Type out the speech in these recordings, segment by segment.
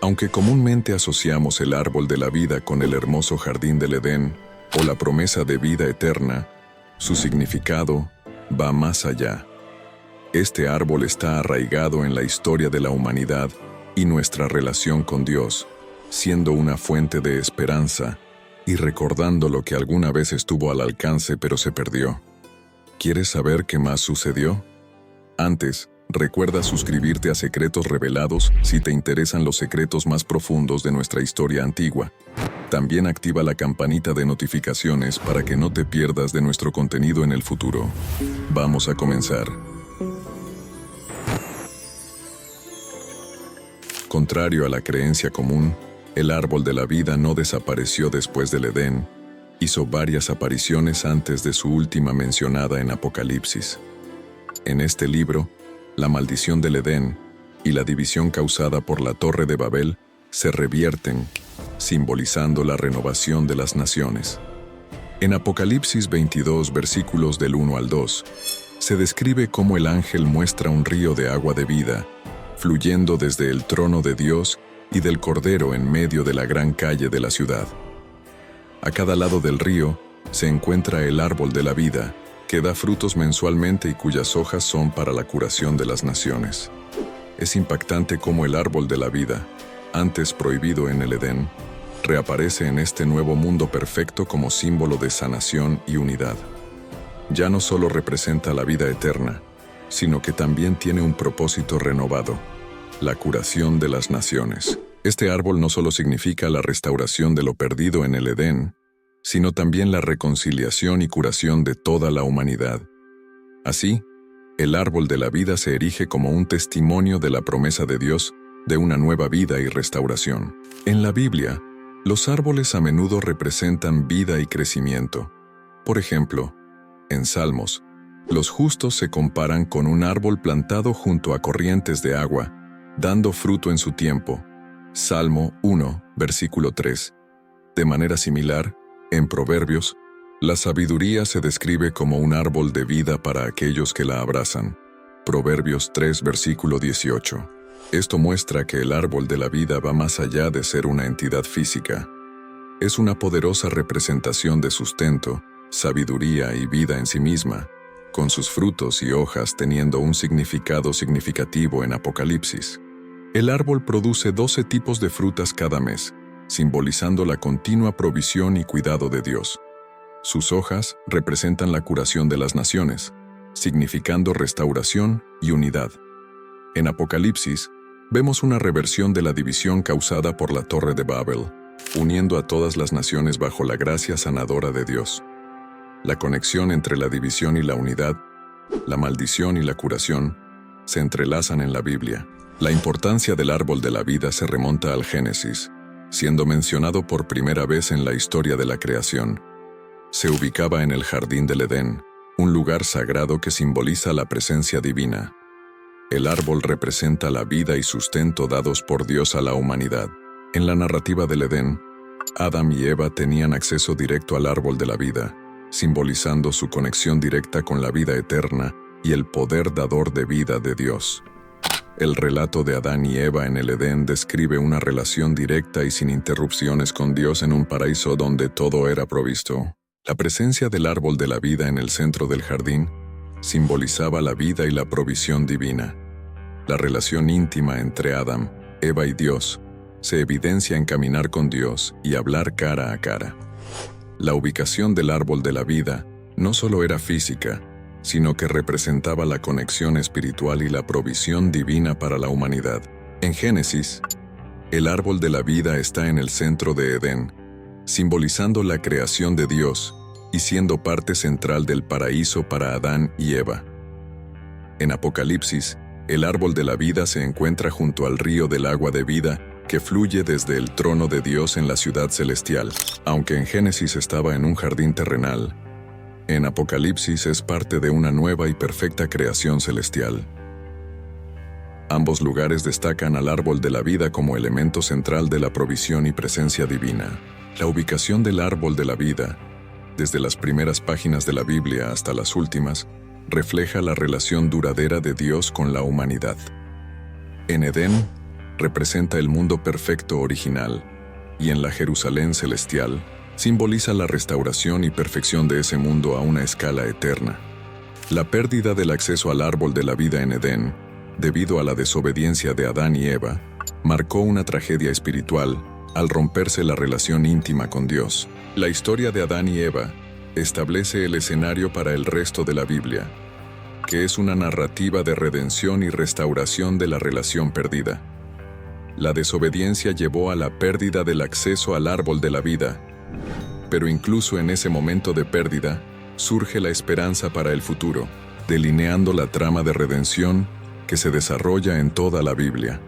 Aunque comúnmente asociamos el árbol de la vida con el hermoso jardín del Edén o la promesa de vida eterna, su significado va más allá. Este árbol está arraigado en la historia de la humanidad y nuestra relación con Dios, siendo una fuente de esperanza y recordando lo que alguna vez estuvo al alcance pero se perdió. ¿Quieres saber qué más sucedió? Antes, recuerda suscribirte a Secretos Revelados si te interesan los secretos más profundos de nuestra historia antigua. También activa la campanita de notificaciones para que no te pierdas de nuestro contenido en el futuro. Vamos a comenzar. Contrario a la creencia común, el árbol de la vida no desapareció después del Edén. Hizo varias apariciones antes de su última mencionada en Apocalipsis. En este libro, la maldición del Edén y la división causada por la Torre de Babel se revierten, simbolizando la renovación de las naciones. En Apocalipsis 22, versículos del 1 al 2, se describe cómo el ángel muestra un río de agua de vida, fluyendo desde el trono de Dios y del Cordero en medio de la gran calle de la ciudad. A cada lado del río se encuentra el árbol de la vida, que da frutos mensualmente y cuyas hojas son para la curación de las naciones. Es impactante cómo el árbol de la vida, antes prohibido en el Edén, reaparece en este nuevo mundo perfecto como símbolo de sanación y unidad. Ya no solo representa la vida eterna, sino que también tiene un propósito renovado: la curación de las naciones. Este árbol no solo significa la restauración de lo perdido en el Edén, sino también la reconciliación y curación de toda la humanidad. Así, el árbol de la vida se erige como un testimonio de la promesa de Dios de una nueva vida y restauración. En la Biblia, los árboles a menudo representan vida y crecimiento. Por ejemplo, en Salmos, los justos se comparan con un árbol plantado junto a corrientes de agua, dando fruto en su tiempo. Salmo 1, versículo 3. De manera similar, en Proverbios, la sabiduría se describe como un árbol de vida para aquellos que la abrazan. Proverbios 3, versículo 18. Esto muestra que el árbol de la vida va más allá de ser una entidad física. Es una poderosa representación de sustento, sabiduría y vida en sí misma, con sus frutos y hojas teniendo un significado significativo en Apocalipsis. El árbol produce 12 tipos de frutas cada mes, simbolizando la continua provisión y cuidado de Dios. Sus hojas representan la curación de las naciones, significando restauración y unidad. En Apocalipsis, vemos una reversión de la división causada por la Torre de Babel, uniendo a todas las naciones bajo la gracia sanadora de Dios. La conexión entre la división y la unidad, la maldición y la curación, se entrelazan en la Biblia. La importancia del árbol de la vida se remonta al Génesis, siendo mencionado por primera vez en la historia de la creación. Se ubicaba en el jardín del Edén, un lugar sagrado que simboliza la presencia divina. El árbol representa la vida y sustento dados por Dios a la humanidad. En la narrativa del Edén, Adán y Eva tenían acceso directo al árbol de la vida, simbolizando su conexión directa con la vida eterna y el poder dador de vida de Dios. El relato de Adán y Eva en el Edén describe una relación directa y sin interrupciones con Dios en un paraíso donde todo era provisto. La presencia del árbol de la vida en el centro del jardín simbolizaba la vida y la provisión divina. La relación íntima entre Adán, Eva y Dios se evidencia en caminar con Dios y hablar cara a cara. La ubicación del árbol de la vida no solo era física, sino que representaba la conexión espiritual y la provisión divina para la humanidad. En Génesis, el árbol de la vida está en el centro de Edén, simbolizando la creación de Dios y siendo parte central del paraíso para Adán y Eva. En Apocalipsis, el árbol de la vida se encuentra junto al río del agua de vida que fluye desde el trono de Dios en la ciudad celestial. Aunque en Génesis estaba en un jardín terrenal, en Apocalipsis es parte de una nueva y perfecta creación celestial. Ambos lugares destacan al árbol de la vida como elemento central de la provisión y presencia divina. La ubicación del árbol de la vida, desde las primeras páginas de la Biblia hasta las últimas, refleja la relación duradera de Dios con la humanidad. En Edén, representa el mundo perfecto original, y en la Jerusalén celestial, simboliza la restauración y perfección de ese mundo a una escala eterna. La pérdida del acceso al árbol de la vida en Edén, debido a la desobediencia de Adán y Eva, marcó una tragedia espiritual al romperse la relación íntima con Dios. La historia de Adán y Eva establece el escenario para el resto de la Biblia, que es una narrativa de redención y restauración de la relación perdida. La desobediencia llevó a la pérdida del acceso al árbol de la vida, pero incluso en ese momento de pérdida, surge la esperanza para el futuro, delineando la trama de redención que se desarrolla en toda la Biblia.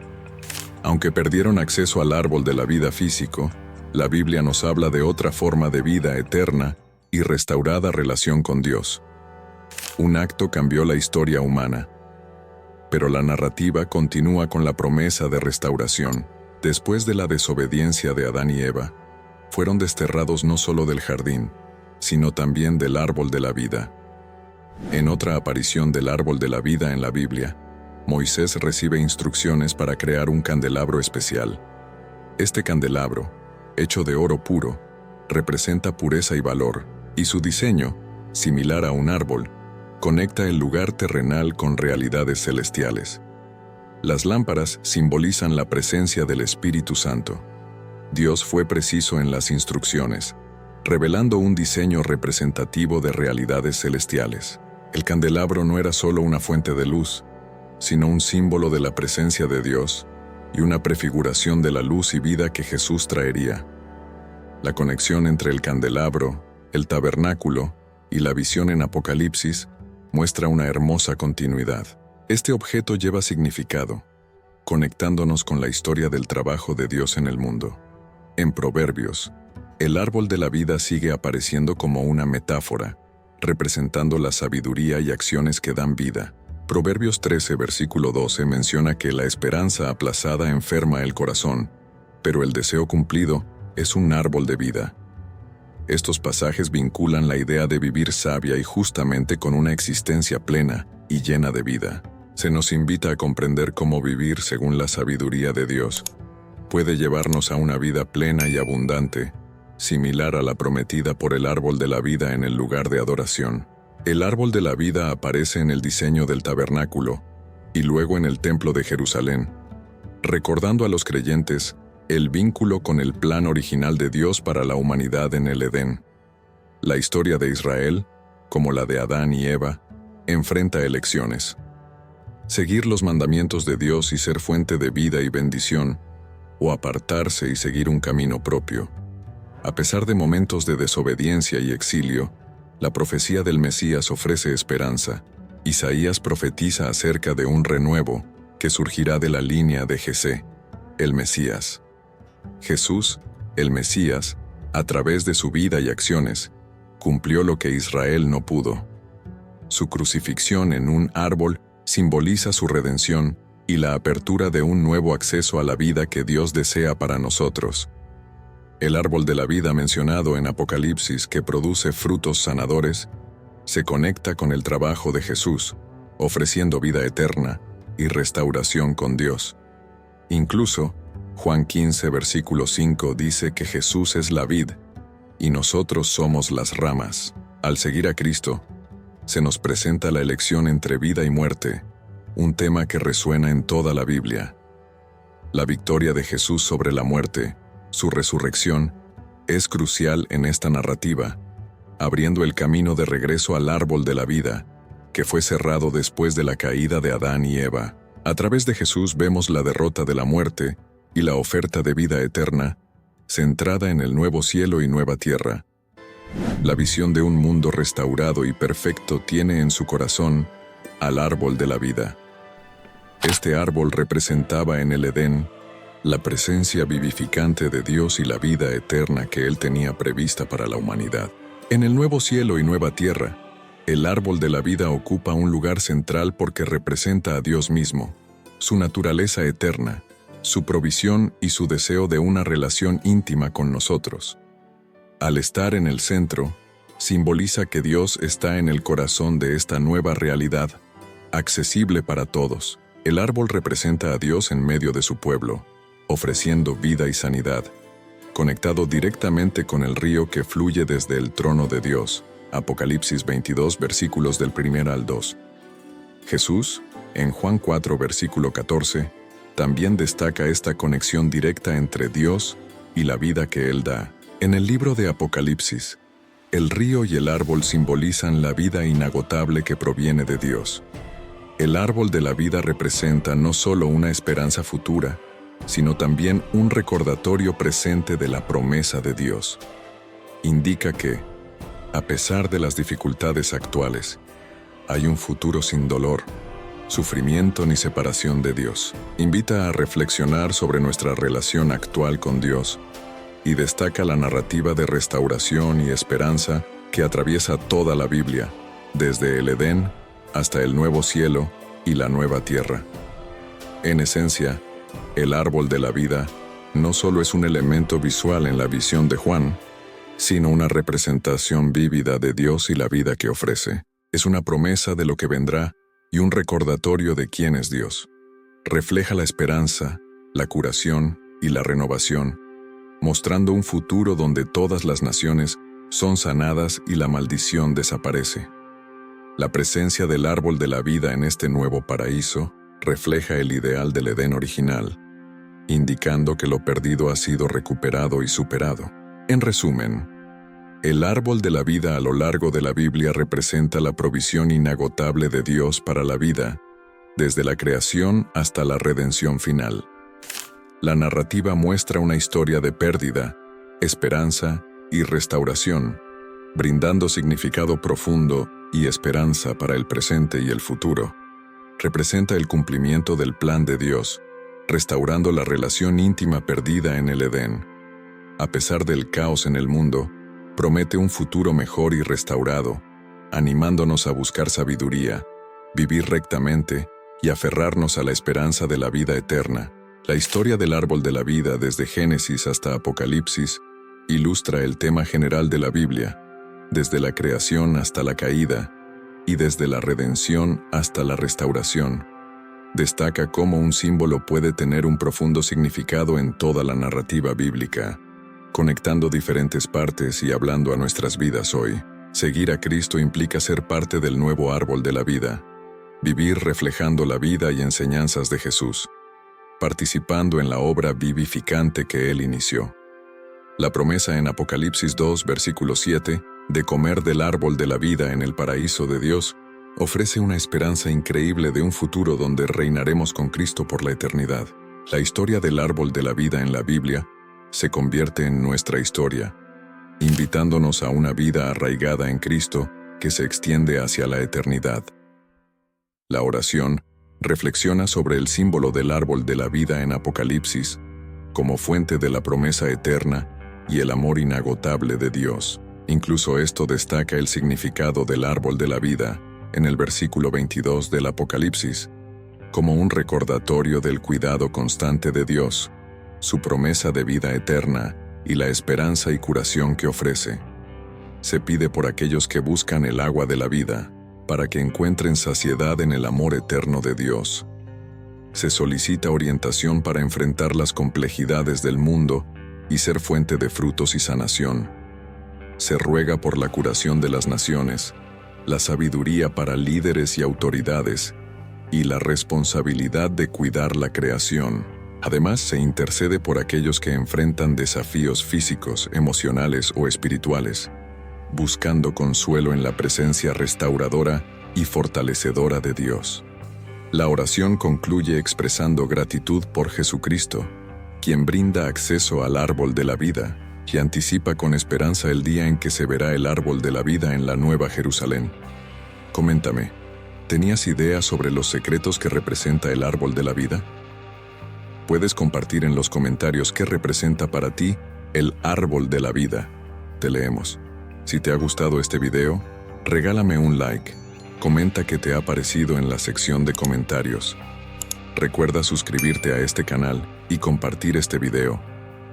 Aunque perdieron acceso al árbol de la vida físico, la Biblia nos habla de otra forma de vida eterna y restaurada relación con Dios. Un acto cambió la historia humana, pero la narrativa continúa con la promesa de restauración. Después de la desobediencia de Adán y Eva, fueron desterrados no solo del jardín, sino también del árbol de la vida. En otra aparición del árbol de la vida en la Biblia, Moisés recibe instrucciones para crear un candelabro especial. Este candelabro, hecho de oro puro, representa pureza y valor, y su diseño, similar a un árbol, conecta el lugar terrenal con realidades celestiales. Las lámparas simbolizan la presencia del Espíritu Santo. Dios fue preciso en las instrucciones, revelando un diseño representativo de realidades celestiales. El candelabro no era solo una fuente de luz, sino un símbolo de la presencia de Dios y una prefiguración de la luz y vida que Jesús traería. La conexión entre el candelabro, el tabernáculo y la visión en Apocalipsis muestra una hermosa continuidad. Este objeto lleva significado, conectándonos con la historia del trabajo de Dios en el mundo. En Proverbios, el árbol de la vida sigue apareciendo como una metáfora, representando la sabiduría y acciones que dan vida. Proverbios 13, versículo 12 menciona que la esperanza aplazada enferma el corazón, pero el deseo cumplido es un árbol de vida. Estos pasajes vinculan la idea de vivir sabia y justamente con una existencia plena y llena de vida. Se nos invita a comprender cómo vivir según la sabiduría de Dios puede llevarnos a una vida plena y abundante, similar a la prometida por el árbol de la vida en el lugar de adoración. El árbol de la vida aparece en el diseño del tabernáculo y luego en el templo de Jerusalén, recordando a los creyentes el vínculo con el plan original de Dios para la humanidad en el Edén. La historia de Israel, como la de Adán y Eva, enfrenta elecciones. Seguir los mandamientos de Dios y ser fuente de vida y bendición, o apartarse y seguir un camino propio. A pesar de momentos de desobediencia y exilio, la profecía del Mesías ofrece esperanza. Isaías profetiza acerca de un renuevo que surgirá de la línea de Jesé, el Mesías. Jesús, el Mesías, a través de su vida y acciones, cumplió lo que Israel no pudo. Su crucifixión en un árbol simboliza su redención y la apertura de un nuevo acceso a la vida que Dios desea para nosotros. El árbol de la vida mencionado en Apocalipsis, que produce frutos sanadores, se conecta con el trabajo de Jesús, ofreciendo vida eterna y restauración con Dios. Incluso, Juan 15, versículo 5 dice que Jesús es la vid y nosotros somos las ramas. Al seguir a Cristo, se nos presenta la elección entre vida y muerte, un tema que resuena en toda la Biblia. La victoria de Jesús sobre la muerte, su resurrección, es crucial en esta narrativa, abriendo el camino de regreso al árbol de la vida, que fue cerrado después de la caída de Adán y Eva. A través de Jesús vemos la derrota de la muerte y la oferta de vida eterna, centrada en el nuevo cielo y nueva tierra. La visión de un mundo restaurado y perfecto tiene en su corazón al árbol de la vida. Este árbol representaba en el Edén la presencia vivificante de Dios y la vida eterna que Él tenía prevista para la humanidad. En el nuevo cielo y nueva tierra, el árbol de la vida ocupa un lugar central porque representa a Dios mismo, su naturaleza eterna, su provisión y su deseo de una relación íntima con nosotros. Al estar en el centro, simboliza que Dios está en el corazón de esta nueva realidad, accesible para todos. El árbol representa a Dios en medio de su pueblo, ofreciendo vida y sanidad, conectado directamente con el río que fluye desde el trono de Dios. Apocalipsis 22, versículos del 1 al 2. Jesús, en Juan 4, versículo 14, también destaca esta conexión directa entre Dios y la vida que Él da. En el libro de Apocalipsis, el río y el árbol simbolizan la vida inagotable que proviene de Dios. El árbol de la vida representa no solo una esperanza futura, sino también un recordatorio presente de la promesa de Dios. Indica que, a pesar de las dificultades actuales, hay un futuro sin dolor, sufrimiento ni separación de Dios. Invita a reflexionar sobre nuestra relación actual con Dios y destaca la narrativa de restauración y esperanza que atraviesa toda la Biblia, desde el Edén hasta el nuevo cielo y la nueva tierra. En esencia, el árbol de la vida no solo es un elemento visual en la visión de Juan, sino una representación vívida de Dios y la vida que ofrece. Es una promesa de lo que vendrá y un recordatorio de quién es Dios. Refleja la esperanza, la curación y la renovación, mostrando un futuro donde todas las naciones son sanadas y la maldición desaparece. La presencia del árbol de la vida en este nuevo paraíso refleja el ideal del Edén original, indicando que lo perdido ha sido recuperado y superado. En resumen, el árbol de la vida a lo largo de la Biblia representa la provisión inagotable de Dios para la vida, desde la creación hasta la redención final. La narrativa muestra una historia de pérdida, esperanza y restauración, brindando significado profundo y esperanza para el presente y el futuro. Representa el cumplimiento del plan de Dios, restaurando la relación íntima perdida en el Edén. A pesar del caos en el mundo, promete un futuro mejor y restaurado, animándonos a buscar sabiduría, vivir rectamente y aferrarnos a la esperanza de la vida eterna. La historia del árbol de la vida desde Génesis hasta Apocalipsis ilustra el tema general de la Biblia, desde la creación hasta la caída y desde la redención hasta la restauración. Destaca cómo un símbolo puede tener un profundo significado en toda la narrativa bíblica, conectando diferentes partes y hablando a nuestras vidas hoy. Seguir a Cristo implica ser parte del nuevo árbol de la vida, vivir reflejando la vida y enseñanzas de Jesús, participando en la obra vivificante que Él inició. La promesa en Apocalipsis 2, versículo 7, de comer del árbol de la vida en el paraíso de Dios, ofrece una esperanza increíble de un futuro donde reinaremos con Cristo por la eternidad. La historia del árbol de la vida en la Biblia se convierte en nuestra historia, invitándonos a una vida arraigada en Cristo que se extiende hacia la eternidad. La oración reflexiona sobre el símbolo del árbol de la vida en Apocalipsis como fuente de la promesa eterna y el amor inagotable de Dios. Incluso esto destaca el significado del árbol de la vida en el versículo 22 del Apocalipsis, como un recordatorio del cuidado constante de Dios, su promesa de vida eterna y la esperanza y curación que ofrece. Se pide por aquellos que buscan el agua de la vida, para que encuentren saciedad en el amor eterno de Dios. Se solicita orientación para enfrentar las complejidades del mundo y ser fuente de frutos y sanación. Se ruega por la curación de las naciones, la sabiduría para líderes y autoridades, y la responsabilidad de cuidar la creación. Además, se intercede por aquellos que enfrentan desafíos físicos, emocionales o espirituales, buscando consuelo en la presencia restauradora y fortalecedora de Dios. La oración concluye expresando gratitud por Jesucristo, quien brinda acceso al árbol de la vida y anticipa con esperanza el día en que se verá el árbol de la vida en la Nueva Jerusalén. Coméntame, ¿tenías ideas sobre los secretos que representa el árbol de la vida? Puedes compartir en los comentarios qué representa para ti el árbol de la vida. Te leemos. Si te ha gustado este video, regálame un like. Comenta qué te ha parecido en la sección de comentarios. Recuerda suscribirte a este canal y compartir este video.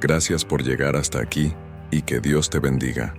Gracias por llegar hasta aquí y que Dios te bendiga.